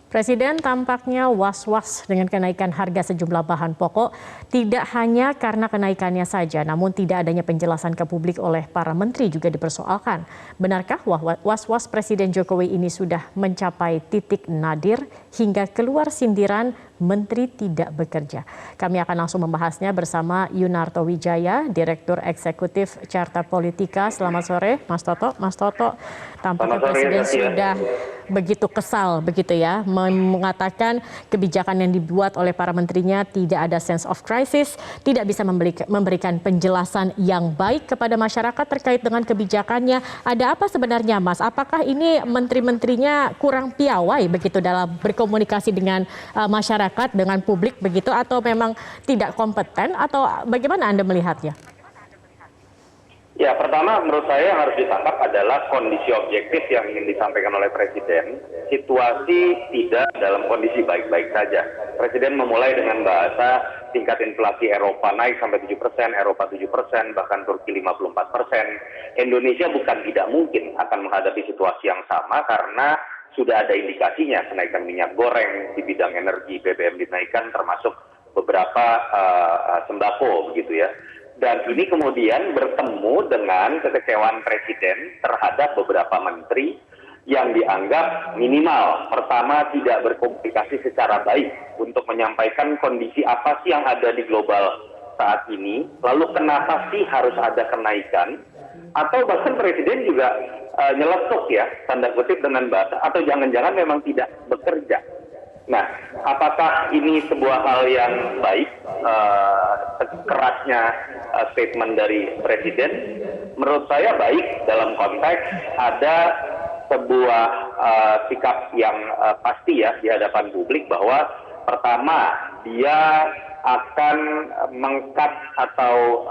Presiden tampaknya was-was dengan kenaikan harga sejumlah bahan pokok, tidak hanya karena kenaikannya saja, namun tidak adanya penjelasan ke publik oleh para menteri juga dipersoalkan. Benarkah was-was Presiden Jokowi ini sudah mencapai titik nadir hingga keluar sindiran menteri tidak bekerja? Kami akan langsung membahasnya bersama Yunarto Wijaya, Direktur Eksekutif Carta Politika. Selamat sore, Mas Toto. Mas Toto, tampaknya Presiden sudah begitu kesal begitu ya, mengatakan kebijakan yang dibuat oleh para menterinya tidak ada sense of crisis, tidak bisa memberikan penjelasan yang baik kepada masyarakat terkait dengan kebijakannya. Ada apa sebenarnya, Mas? Apakah ini menteri-menterinya kurang piawai begitu dalam berkomunikasi dengan masyarakat, dengan publik begitu, atau memang tidak kompeten, atau bagaimana Anda melihatnya? Ya, pertama menurut saya yang harus ditangkap adalah kondisi objektif yang ingin disampaikan oleh Presiden. Situasi tidak dalam kondisi baik-baik saja. Presiden memulai dengan bahasa tingkat inflasi Eropa naik sampai 7%, Eropa 7%, bahkan Turki 54%. Indonesia bukan tidak mungkin akan menghadapi situasi yang sama karena sudah ada indikasinya kenaikan minyak goreng, di bidang energi BBM dinaikkan, termasuk beberapa sembako begitu ya. Dan ini kemudian bertemu dengan kekecewaan Presiden terhadap beberapa menteri yang dianggap minimal. Pertama, tidak berkomunikasi secara baik untuk menyampaikan kondisi apa sih yang ada di global saat ini. Lalu kenapa sih harus ada kenaikan? Atau bahkan Presiden juga nyeletuk ya, tanda kutip dengan bahasa, atau jangan-jangan memang tidak bekerja. Nah, apakah ini sebuah hal yang baik, kerasnya statement dari Presiden? Menurut saya baik dalam konteks ada sebuah sikap yang pasti ya di hadapan publik bahwa pertama dia akan meng-cut atau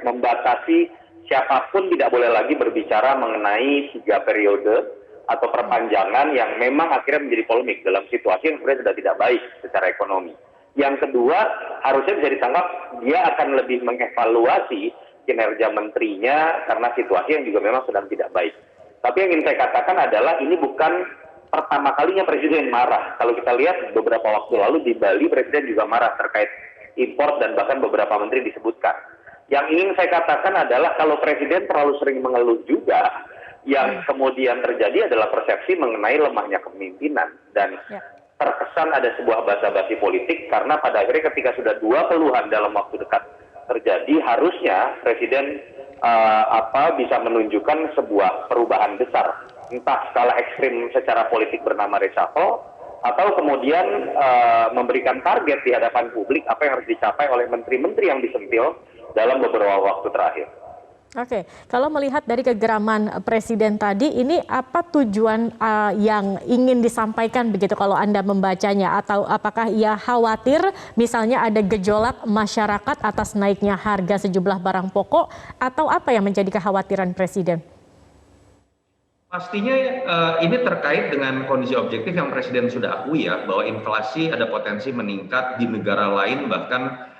membatasi siapapun tidak boleh lagi berbicara mengenai 3 periode atau perpanjangan yang memang akhirnya menjadi polemik dalam situasi yang sebenarnya sudah tidak baik secara ekonomi. Yang kedua, harusnya bisa ditangkap dia akan lebih mengevaluasi kinerja menterinya karena situasi yang juga memang sedang tidak baik. Tapi yang ingin saya katakan adalah ini bukan pertama kalinya Presiden marah. Kalau kita lihat beberapa waktu lalu di Bali, Presiden juga marah terkait impor dan bahkan beberapa menteri disebutkan. Yang ingin saya katakan adalah kalau Presiden terlalu sering mengeluh juga, yang kemudian terjadi adalah persepsi mengenai lemahnya kepemimpinan dan terkesan ada sebuah basa-basi politik karena pada akhirnya ketika sudah 2 keluhan dalam waktu dekat terjadi, harusnya Presiden bisa menunjukkan sebuah perubahan besar, entah skala ekstrim secara politik bernama reshuffle atau kemudian memberikan target di hadapan publik apa yang harus dicapai oleh menteri-menteri yang disentil dalam beberapa waktu terakhir. Oke, kalau melihat dari kegeraman Presiden tadi, ini apa tujuan yang ingin disampaikan begitu kalau Anda membacanya? Atau apakah ia khawatir misalnya ada gejolak masyarakat atas naiknya harga sejumlah barang pokok? Atau apa yang menjadi kekhawatiran Presiden? Pastinya ini terkait dengan kondisi objektif yang Presiden sudah akui ya, bahwa inflasi ada potensi meningkat di negara lain, bahkan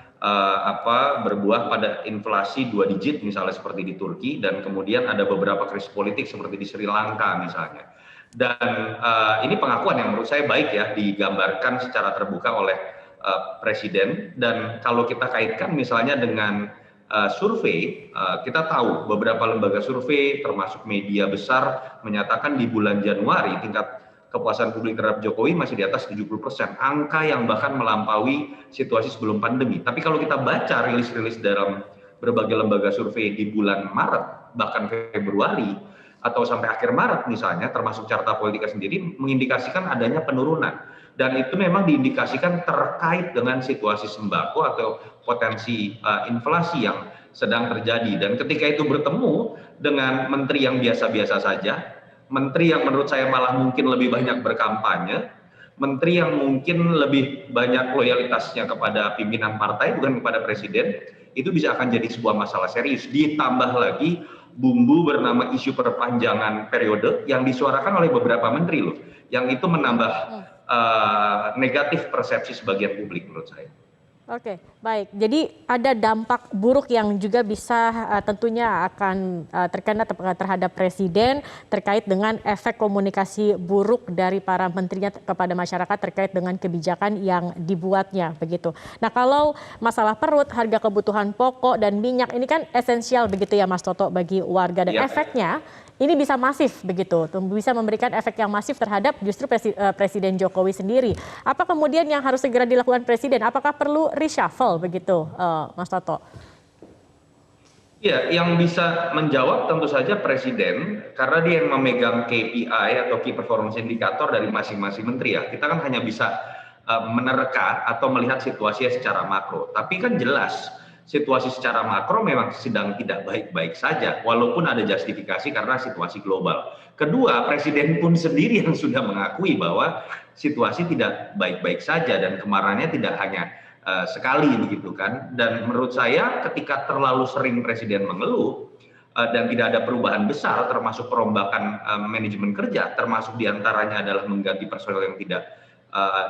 berbuah pada inflasi 2 digit misalnya seperti di Turki, dan kemudian ada beberapa krisis politik seperti di Sri Lanka misalnya. Dan ini pengakuan yang menurut saya baik ya, digambarkan secara terbuka oleh Presiden. Dan kalau kita kaitkan misalnya dengan survei, kita tahu beberapa lembaga survei termasuk media besar menyatakan di bulan Januari tingkat kepuasan publik terhadap Jokowi masih di atas 70%, angka yang bahkan melampaui situasi sebelum pandemi. Tapi kalau kita baca rilis-rilis dalam berbagai lembaga survei di bulan Maret, bahkan Februari, atau sampai akhir Maret misalnya, termasuk Carta Politika sendiri, mengindikasikan adanya penurunan. Dan itu memang diindikasikan terkait dengan situasi sembako atau potensi inflasi yang sedang terjadi. Dan ketika itu bertemu dengan menteri yang biasa-biasa saja, menteri yang menurut saya malah mungkin lebih banyak berkampanye, menteri yang mungkin lebih banyak loyalitasnya kepada pimpinan partai bukan kepada Presiden, itu bisa akan jadi sebuah masalah serius. Ditambah lagi bumbu bernama isu perpanjangan periode yang disuarakan oleh beberapa menteri loh, yang itu menambah negatif persepsi sebagian publik menurut saya. Oke, baik. Jadi ada dampak buruk yang juga bisa tentunya akan terkena terhadap presiden terkait dengan efek komunikasi buruk dari para menterinya kepada masyarakat terkait dengan kebijakan yang dibuatnya begitu. Nah, kalau masalah perut, harga kebutuhan pokok dan minyak ini kan esensial begitu ya Mas Toto bagi warga dan Iya. efeknya ini bisa masif begitu, bisa memberikan efek yang masif terhadap justru Presiden Jokowi sendiri. Apa kemudian yang harus segera dilakukan Presiden? Apakah perlu reshuffle begitu, Mas Toto? Ya, yang bisa menjawab tentu saja Presiden, karena dia yang memegang KPI atau Key Performance Indicator dari masing-masing menteri ya. Kita kan hanya bisa menerka atau melihat situasinya secara makro. Tapi kan jelas situasi secara makro memang sedang tidak baik-baik saja, walaupun ada justifikasi karena situasi global. Kedua, Presiden pun sendiri yang sudah mengakui bahwa situasi tidak baik-baik saja dan kemarahannya tidak hanya sekali begitu kan. Dan menurut saya ketika terlalu sering Presiden mengeluh dan tidak ada perubahan besar termasuk perombakan manajemen kerja, termasuk diantaranya adalah mengganti personel yang tidak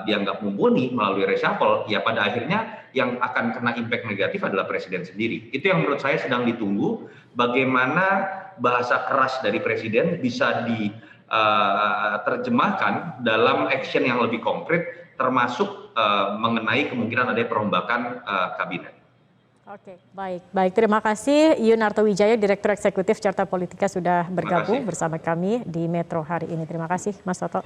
dianggap mumpuni melalui reshuffle, ya pada akhirnya yang akan kena impact negatif adalah Presiden sendiri. Itu yang menurut saya sedang ditunggu, bagaimana bahasa keras dari Presiden bisa diterjemahkan dalam action yang lebih konkret, termasuk mengenai kemungkinan ada perombakan kabinet. Oke, baik. Terima kasih Yunarto Wijaya, Direktur Eksekutif Carta Politika sudah bergabung bersama kami di Metro hari ini. Terima kasih Mas Toto.